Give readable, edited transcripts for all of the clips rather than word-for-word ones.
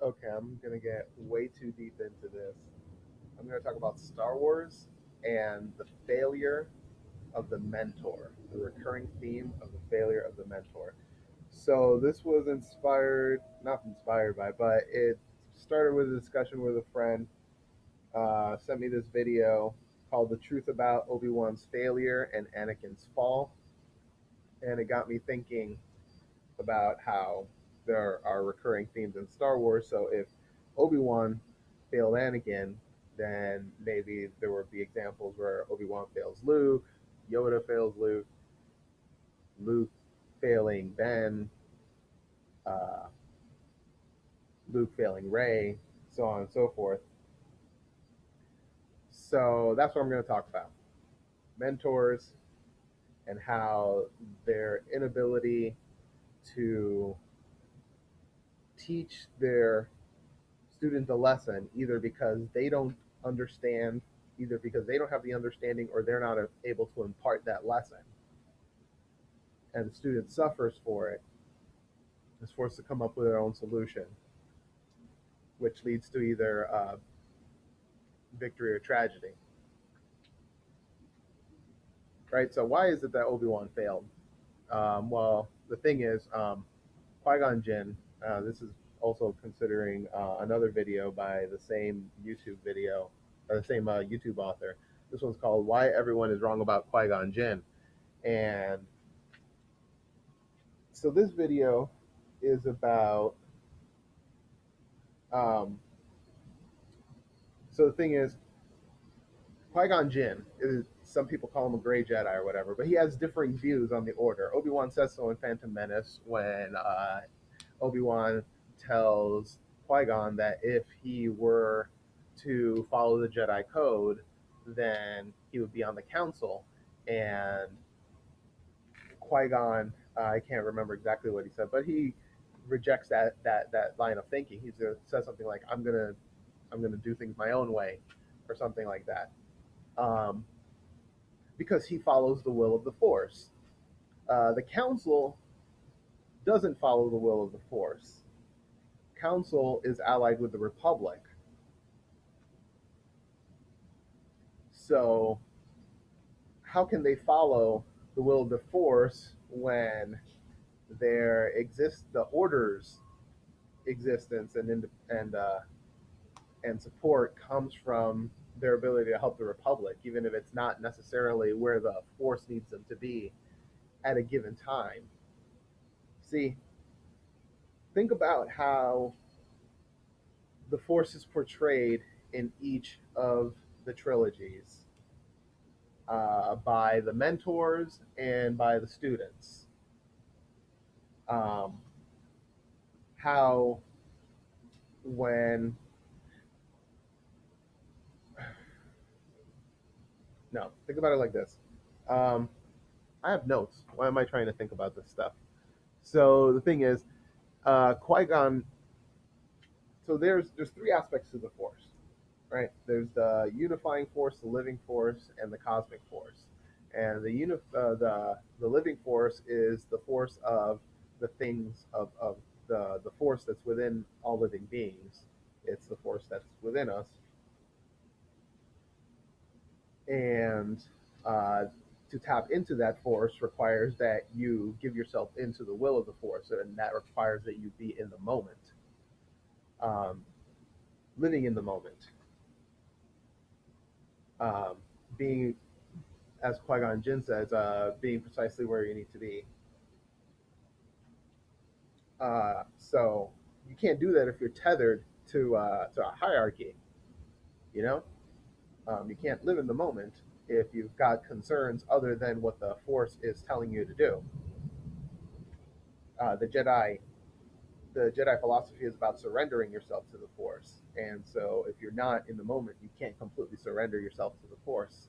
Okay, I'm gonna get way too deep into this. I'm gonna talk about Star Wars and the failure of the mentor, the recurring theme of the failure of the mentor. So this was inspired, not inspired by, but it started with a discussion with a friend. Sent me this video called "The Truth About Obi-Wan's Failure and Anakin's Fall," and it got me thinking about how there are recurring themes in Star Wars. So if Obi-Wan failed Anakin, then maybe there would be examples where Obi-Wan fails Luke, Yoda fails Luke, Luke failing Ben, uh, Luke failing Rey, so on and so forth. So that's what I'm going to talk about. Mentors and how their inability to teach their student a lesson, either because they don't understand, either because they don't have the understanding or they're not able to impart that lesson, and the student suffers for it, is forced to come up with their own solution, which leads to either victory or tragedy. Right? So why is it that Obi-Wan failed? Well, the thing is, Qui-Gon Jinn, this is also considering another video by the same YouTube video, or the same YouTube author. This one's called "Why Everyone Is Wrong About Qui-Gon Jinn," and so this video is about. Um, so the thing is, Qui-Gon Jinn is, some people call him a gray Jedi or whatever, but he has differing views on the Order. Obi-Wan says so in Phantom Menace when Obi-Wan tells Qui-Gon that if he were to follow the Jedi Code, then he would be on the Council. And Qui-Gon, I can't remember exactly what he said, but he rejects that line of thinking. He says something like, "I'm gonna do things my own way," or something like that, um, because he follows the will of the Force. The Council doesn't follow the will of the Force. Council is allied with the Republic. So how can they follow the will of the Force when there exists the Order's existence and support comes from their ability to help the Republic, even if it's not necessarily where the Force needs them to be at a given time. See, think about how the Force is portrayed in each of the trilogies, by the mentors and by the students. Um, how when no, think about it like this. Um, I have notes. Why am I trying to think about this stuff? So the thing is, Qui Gon. So there's three aspects to the Force, right? There's the unifying force, the living force, and the cosmic force. And the living force is the force of the things of the force that's within all living beings. It's the force that's within us, and uh, to tap into that force requires that you give yourself into the will of the force, and that requires that you be in the moment, um, living in the moment, um, being, as Qui Gon Jinn says, being precisely where you need to be. So you can't do that if you're tethered to a hierarchy. You know, you can't live in the moment if you've got concerns other than what the Force is telling you to do. Uh, the Jedi the Jedi philosophy is about surrendering yourself to the Force. And so if you're not in the moment, you can't completely surrender yourself to the Force.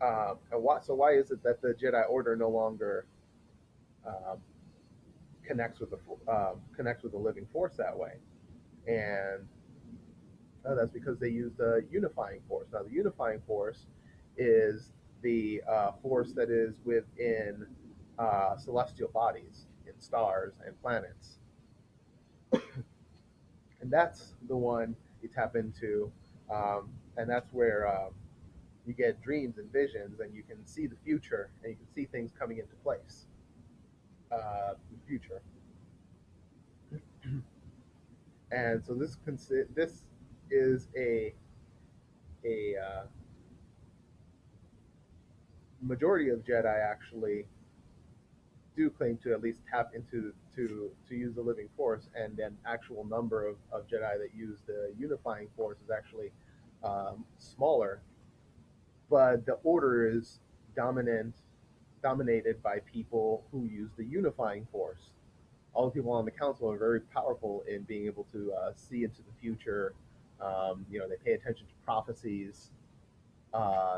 So why is it that the Jedi Order no longer um, connects with the living Force that way? And that's because they use the unifying force. Now, the unifying force is the force that is within celestial bodies in stars and planets, and that's the one you tap into, and that's where you get dreams and visions, and you can see the future, and you can see things coming into place. In the future, and so this is a majority of Jedi actually do claim to at least tap into to use the living force, and an actual number of Jedi that use the unifying force is actually smaller, but the order is dominant dominated by people who use the unifying force. All the people on the council are very powerful in being able to see into the future. They pay attention to prophecies.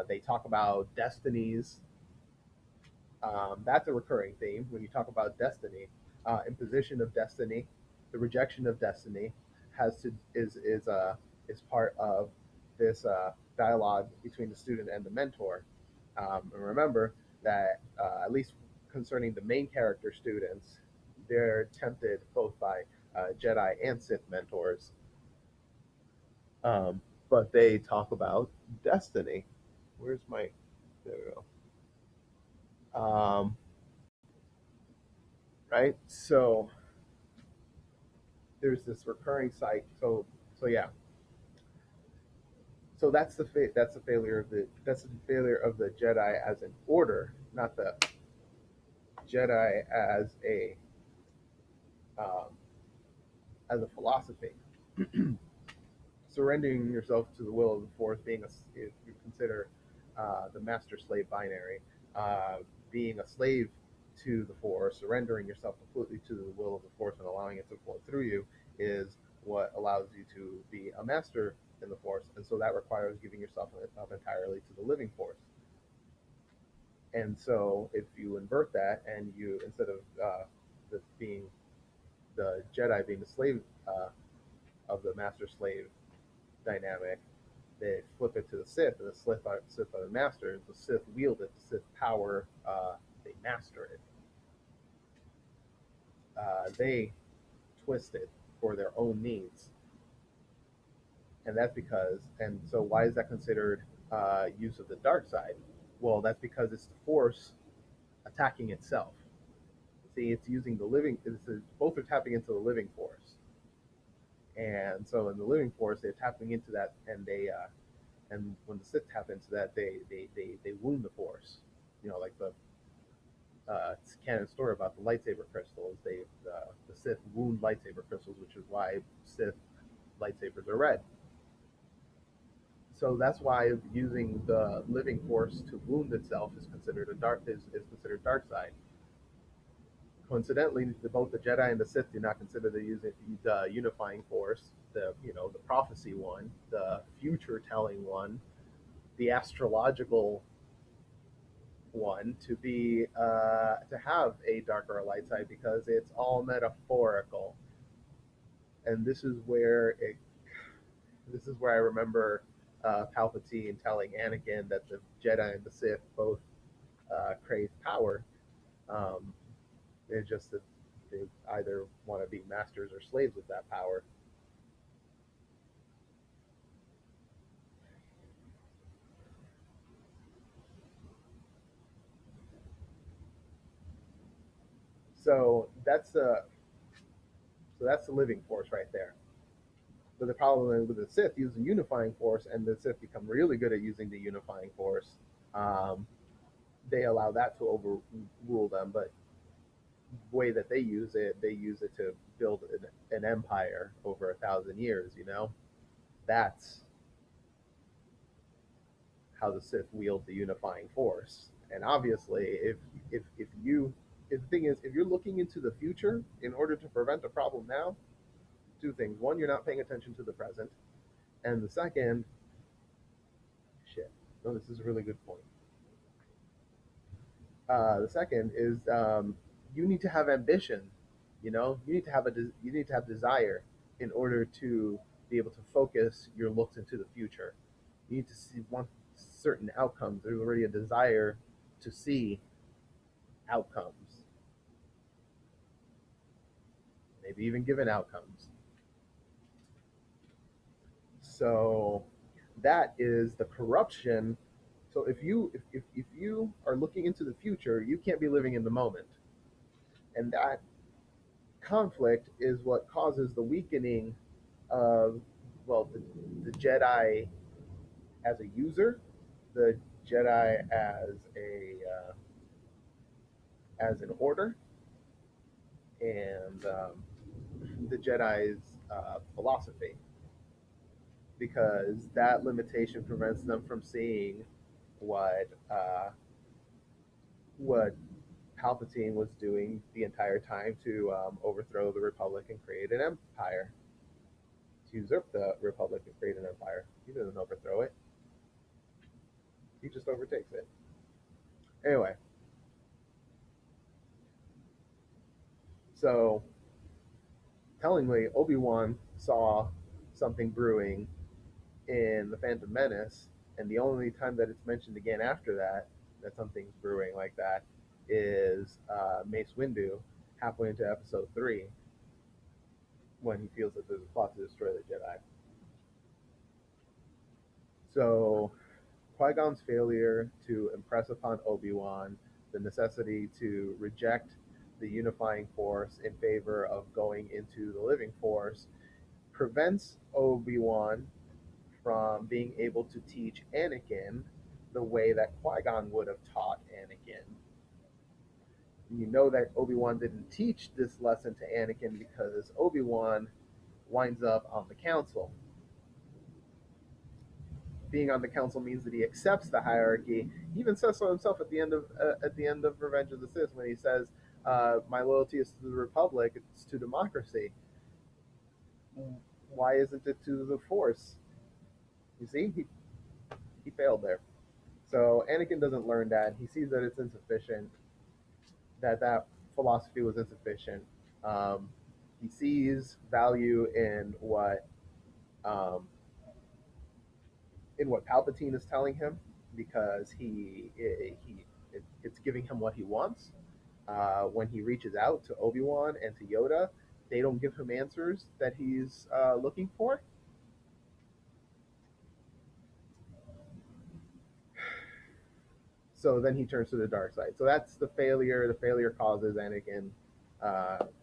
They talk about destinies. That's a recurring theme when you talk about destiny. Imposition of destiny, the rejection of destiny, has to is part of this dialogue between the student and the mentor. And remember that at least concerning the main character students, they're tempted both by Jedi and Sith mentors, um, but they talk about destiny. Where's my? There we go. Right. So there's this recurring cycle. So yeah. So that's the failure of the Jedi as an order, not the Jedi um, as a philosophy. Surrendering yourself to the will of the Force, if you consider the master slave binary, uh, being a slave to the Force, surrendering yourself completely to the will of the Force and allowing it to flow through you is what allows you to be a master in the Force. And so that requires giving yourself up entirely to the living Force. And so if you invert that, and you, instead of being the Jedi being the slave of the master slave dynamic, they flip it to the Sith, and the Sith are the masters. The Sith wield it. The Sith power. They master it. They twist it for their own needs, and that's because. And so, why is that considered use of the dark side? Well, that's because it's the Force attacking itself. See, it's using the living. Both are tapping into the living Force, and so in the living Force, they're tapping into that, and when the Sith tap into that, they wound the Force. Like the canon story about the lightsaber crystals. The Sith wound lightsaber crystals, which is why Sith lightsabers are red. So that's why using the living Force to wound itself is considered dark side. Coincidentally, both the Jedi and the Sith do not consider the unifying Force, the prophecy one, the future telling one, the astrological one, to have a dark or a light side, because it's all metaphorical. And this is where I remember Palpatine telling Anakin that the Jedi and the Sith both crave power. Um, it's just that they either want to be masters or slaves of that power. So that's the living force right there. But the problem is with the Sith using unifying force, and the Sith become really good at using the unifying force. Um, they allow that to overrule them. But the way that they use it to build an empire over 1,000 years. That's how the Sith wield the unifying force. And obviously, if the thing is, if you're looking into the future in order to prevent a problem now, two things: one, you're not paying attention to the present, and the second, shit. No, this is a really good point. The second is you need to have ambition. You need to have desire in order to be able to focus your looks into the future. You need to want certain outcomes. There's already a desire to see outcomes. even given outcomes. So that is the corruption. So if you are looking into the future, you can't be living in the moment. And that conflict is what causes the weakening of, well, the Jedi as a user, the Jedi as an order, and the Jedi's philosophy, because that limitation prevents them from seeing what Palpatine was doing the entire time to overthrow the Republic and create an empire, to usurp the Republic and create an empire. He doesn't overthrow it; he just overtakes it. Anyway, so tellingly, Obi-Wan saw something brewing in the Phantom Menace, and the only time that it's mentioned again after that, that something's brewing like that, is Mace Windu halfway into Episode 3, when he feels that there's a plot to destroy the Jedi. So Qui-Gon's failure to impress upon Obi-Wan the necessity to reject the unifying force in favor of going into the living force prevents Obi-Wan from being able to teach Anakin the way that Qui-Gon would have taught Anakin. You know that Obi-Wan didn't teach this lesson to Anakin because Obi-Wan winds up on the council. Being on the council means that he accepts the hierarchy. He even says so himself at the end of Revenge of the Sith, when he says, "My loyalty is to the Republic; it's to democracy. Why isn't it to the Force?" You see, he failed there. So Anakin doesn't learn that. He sees that it's insufficient. That philosophy was insufficient. Um, he sees value um, in what Palpatine is telling him, because it's giving him what he wants. When he reaches out to Obi-Wan and to Yoda, they don't give him answers that he's looking for. So then he turns to the dark side. So that's the failure. The failure causes Anakin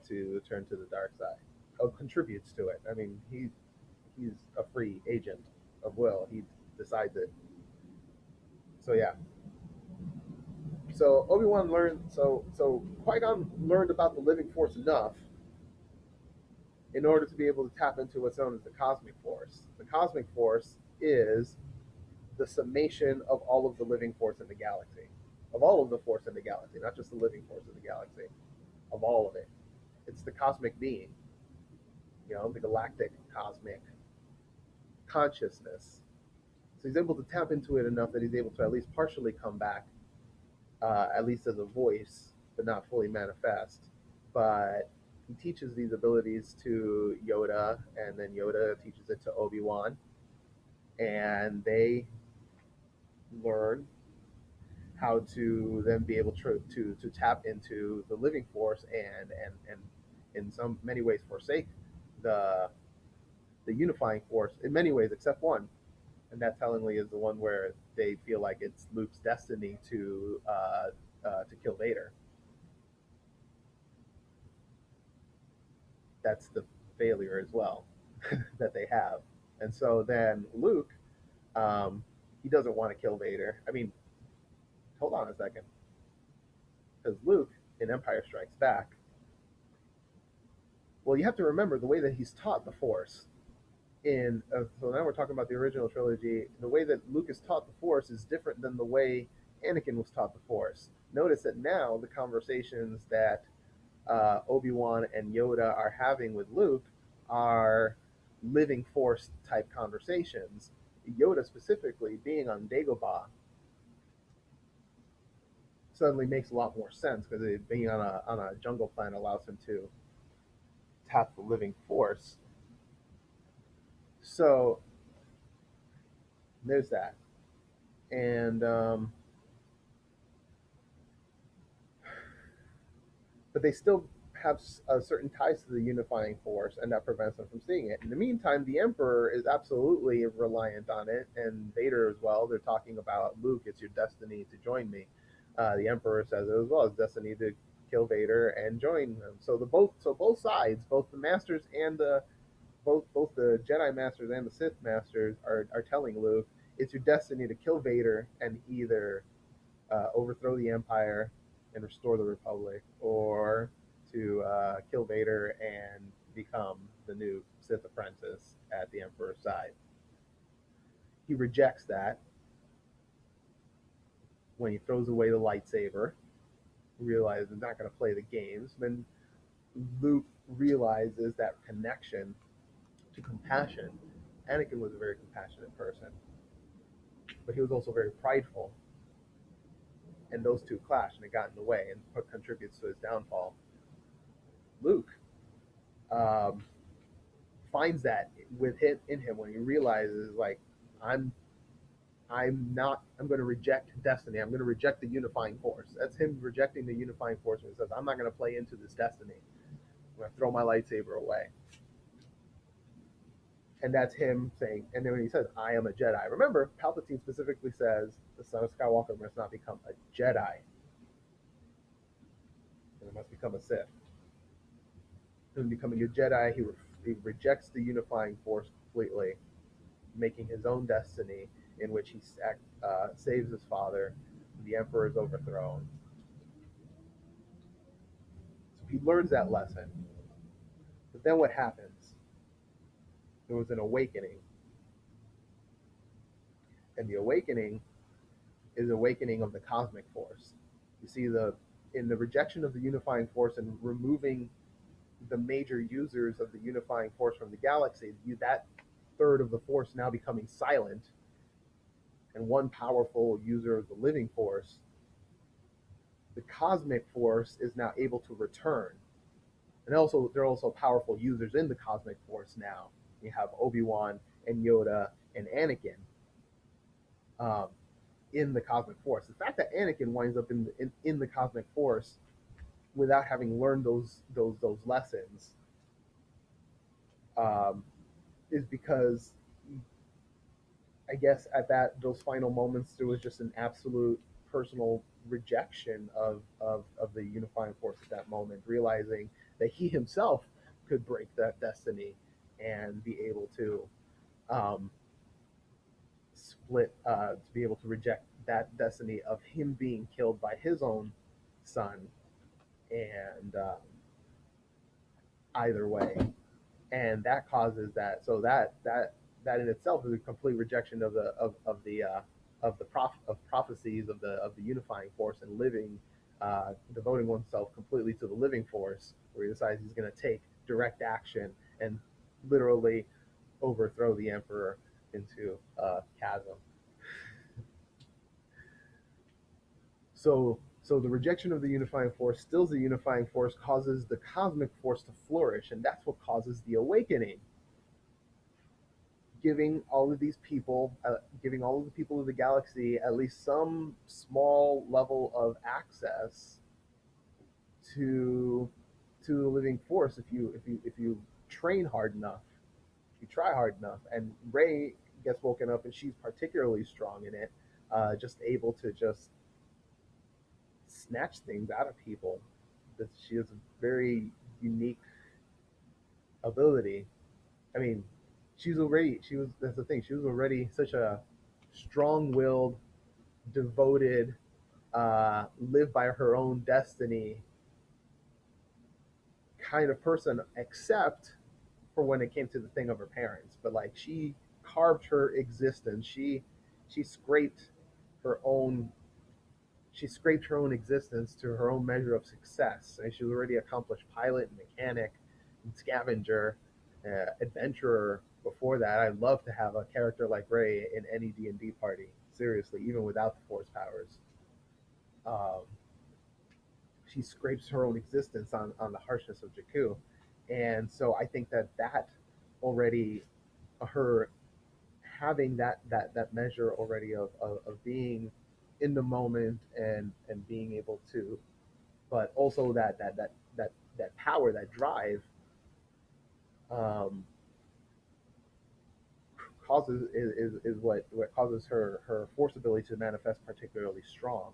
to turn to the dark side. Oh, contributes to it. I mean, he's a free agent of will. He decides it. So yeah. So Obi-Wan learned. So Qui-Gon learned about the living force enough in order to be able to tap into what's known as the cosmic force. The cosmic force is the summation of all of the living force in the galaxy, of all of the force in the galaxy, not just the living force in the galaxy, of all of it. It's the cosmic being, the galactic cosmic consciousness. So he's able to tap into it enough that he's able to at least partially come back, at least as a voice, but not fully manifest. But he teaches these abilities to Yoda, and then Yoda teaches it to Obi-Wan, and they learn how to then be able to tap into the living force, and in some many ways forsake the the unifying force in many ways except one, and that tellingly is the one where they feel like it's Luke's destiny to kill Vader. That's the failure as well that they have, and so then Luke, um, he doesn't want to kill Vader. I mean, hold on a second, because Luke in Empire Strikes Back, well, you have to remember the way that he's taught the Force. So now we're talking about the original trilogy. The way that Luke is taught the Force is different than the way Anakin was taught the Force. Notice that now the conversations that Obi-Wan and Yoda are having with Luke are living Force type conversations. Yoda specifically being on Dagobah suddenly makes a lot more sense, because being on a jungle planet allows him to tap the living Force. So there's that. And but they still have certain ties to the unifying force, and that prevents them from seeing it. In the meantime, the Emperor is absolutely reliant on it, and Vader as well. They're talking about, Luke, it's your destiny to join me. The Emperor says it as well. It's destiny to kill Vader and join them. So both sides, both the Masters and the both the Jedi Masters and the Sith Masters are telling Luke it's your destiny to kill Vader and either overthrow the Empire and restore the Republic, or to kill Vader and become the new Sith apprentice at the Emperor's side. He rejects that when he throws away the lightsaber, realizes he's not going to play the games. Then Luke realizes that connection to compassion. Anakin was a very compassionate person, but he was also very prideful, and those two clash, and it got in the way and contributes to his downfall. Luke um, finds that in him when he realizes, like, I'm I'm going to reject destiny. I'm going to reject the unifying force. That's him rejecting the unifying force when he says, I'm not going to play into this destiny. I'm going to throw my lightsaber away. And that's him saying, and then when he says, I am a Jedi. Remember, Palpatine specifically says the son of Skywalker must not become a Jedi. And must become a Sith. And becoming a Jedi, he rejects the unifying force completely, making his own destiny, in which he saves his father. The Emperor is overthrown. So he learns that lesson. But then what happens? There was an awakening. And the awakening is awakening of the cosmic force. You see, in the rejection of the unifying force and removing the major users of the unifying force from the galaxy, that third of the force now becoming silent, and one powerful user of the living force, the cosmic force is now able to return. And also, there are also powerful users in the cosmic force now. You have Obi-Wan and Yoda and Anakin in the cosmic force. The fact that Anakin winds up in the cosmic force without having learned those lessons um, is because, I guess, at those final moments, there was just an absolute personal rejection of the unifying force at that moment, realizing that he himself could break that destiny and be able to to be able to reject that destiny of him being killed by his own son, and either way, and that causes that. So that in itself is a complete rejection of prophecies of the unifying force, and living, devoting oneself completely to the living force, where he decides he's going to take direct action and literally overthrow the Emperor into a chasm. So the rejection of the unifying force stills the unifying force, causes the cosmic force to flourish, and that's what causes the awakening, giving all of the people of the galaxy at least some small level of access to the living force, if you train hard enough, if you try hard enough. And Rey gets woken up, and she's particularly strong in it, just able to just snatch things out of people. That she has a very unique ability. I mean, that's the thing. She was already such a strong-willed, devoted, live by her own destiny kind of person, except for when it came to the thing of her parents. But like, she carved her existence. She scraped her own she scraped her own existence to her own measure of success. And she was already accomplished pilot and mechanic and scavenger, adventurer. Before that, I'd love to have a character like Rey in any D&D party. Seriously, even without the Force powers. Um, she scrapes her own existence on the harshness of Jakku. And so I think that already, her having that measure already of being in the moment, and being able to, but also that that power, that drive, um, causes is what causes her force ability to manifest particularly strong.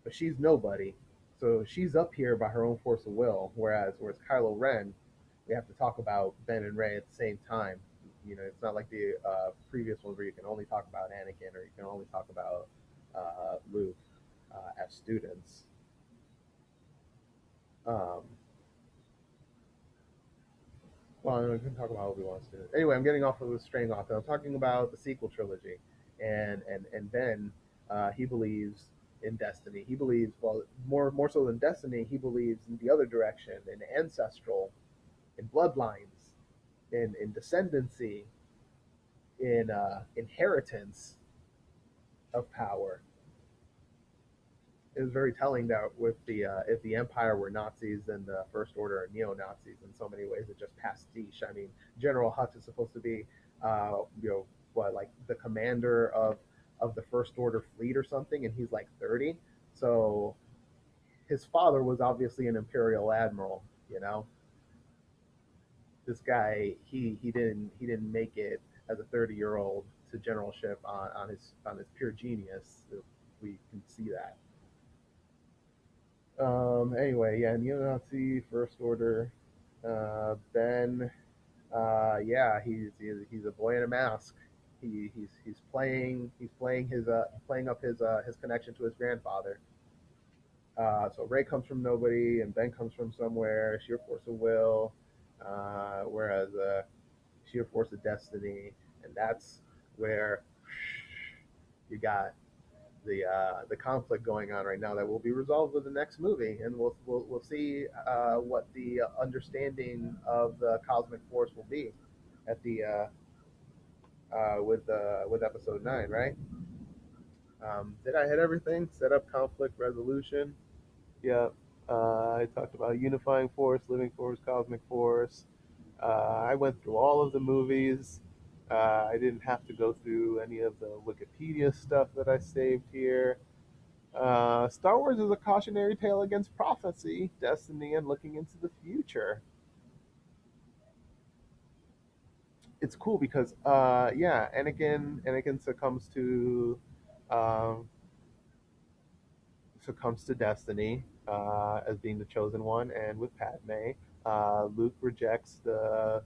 But she's nobody, so she's up here by her own force of will. Whereas Kylo Ren, we have to talk about Ben and Rey at the same time. You know, it's not like the previous ones where you can only talk about Anakin or you can only talk about Luke as students. Um, well, I can talk about Obi-Wan students. Anyway, I'm getting off of the straying off. I'm talking about the sequel trilogy, and Ben, he believes in destiny. He believes, well, more so than destiny, he believes in the other direction, in ancestral, in bloodlines, in descendancy, in inheritance of power. It was very telling that with the if the Empire were Nazis, then the First Order are neo Nazis in so many ways. It just pastiche. I mean, General Hux is supposed to be, you know, what, like the commander of the First Order fleet or something, and he's like 30. So his father was obviously an Imperial admiral. You know, this guy he didn't make it as a 30-year old to generalship on his pure genius. We can see that. Anyway, yeah, neo-Nazi First Order. Ben, yeah, he's a boy in a mask. He's playing playing up his connection to his grandfather. So Ray comes from nobody, and Ben comes from somewhere. Sheer force of will, whereas sheer force of destiny, and that's where you got the conflict going on right now that will be resolved with the next movie, and we'll see what the understanding of the cosmic force will be at the with episode 9, right? Did I hit everything? Set up, conflict resolution. Yeah. I talked about unifying force, living force, cosmic force. I went through all of the movies. I didn't have to go through any of the Wikipedia stuff that I saved here. Star Wars is a cautionary tale against prophecy, destiny, and looking into the future. It's cool because, yeah, Anakin um, succumbs to destiny as being the chosen one, and with Padme, Luke rejects the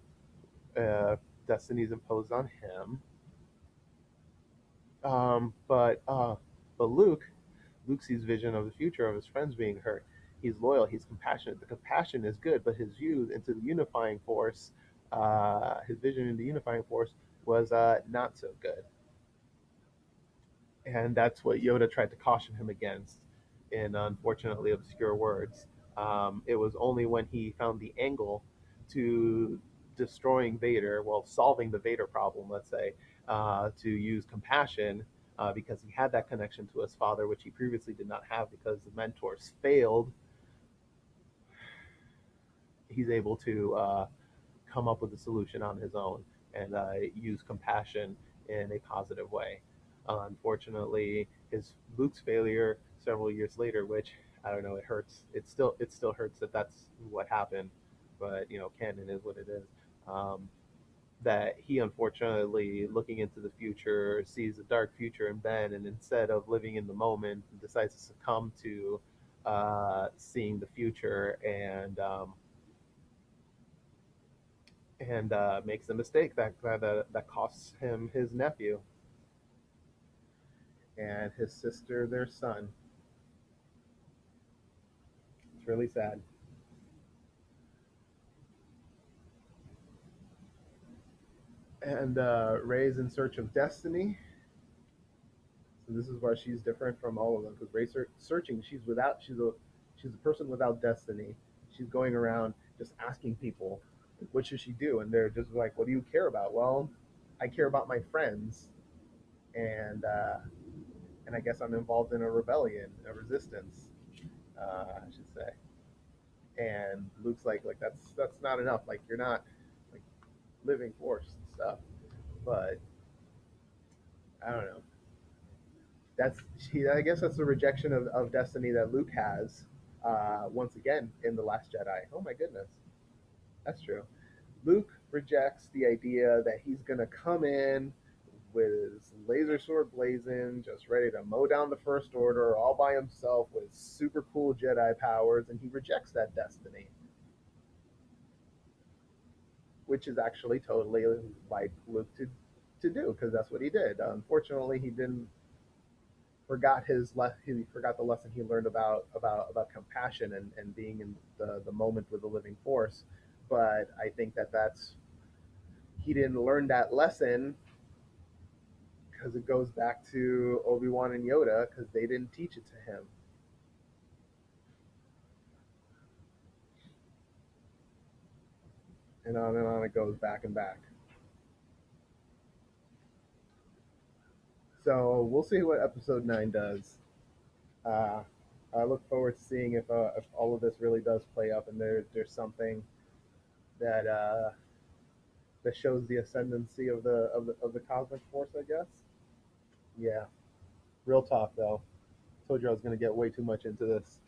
uh, destinies imposed on him. Um, but uh, but Luke sees vision of the future of his friends being hurt. He's loyal. He's compassionate. The compassion is good, but his view into the unifying force, his vision into the unifying force was not so good, and that's what Yoda tried to caution him against in unfortunately obscure words. It was only when he found the angle to destroying Vader, well, solving the Vader problem, let's say, to use compassion because he had that connection to his father, which he previously did not have because the mentors failed. He's able to come up with a solution on his own and use compassion in a positive way. Unfortunately, his Luke's failure several years later, which I don't know, it hurts. It still hurts that that's what happened, but you know, canon is what it is. Um, that he unfortunately, looking into the future, sees a dark future in Ben, and instead of living in the moment, decides to succumb to seeing the future and makes a mistake that costs him his nephew and his sister their son. It's really sad. And Ray's in search of destiny. So this is why she's different from all of them because Ray's searching. She's a person without destiny. She's going around just asking people, what should she do? And they're just like, what do you care about? Well, I care about my friends, and I guess I'm involved in a rebellion, a resistance, I should say. And Luke's like that's not enough. Like you're not like living force and stuff. But I don't know. That's I guess that's the rejection of destiny that Luke has once again in the Last Jedi. Oh my goodness, that's true. Luke rejects the idea that he's gonna come in with his laser sword blazing, just ready to mow down the First Order all by himself with super cool Jedi powers, and he rejects that destiny, which is actually totally like Luke to do because that's what he did. Unfortunately, he didn't he forgot the lesson he learned about compassion and being in the moment with the living force. But I think that's he didn't learn that lesson because it goes back to Obi-Wan and Yoda because they didn't teach it to him. And on it goes back and back. So we'll see what episode 9 does. Uh, I look forward to seeing if all of this really does play up and there's something that that shows the ascendancy of the cosmic force, I guess. Yeah, real talk though. Told you I was gonna get way too much into this.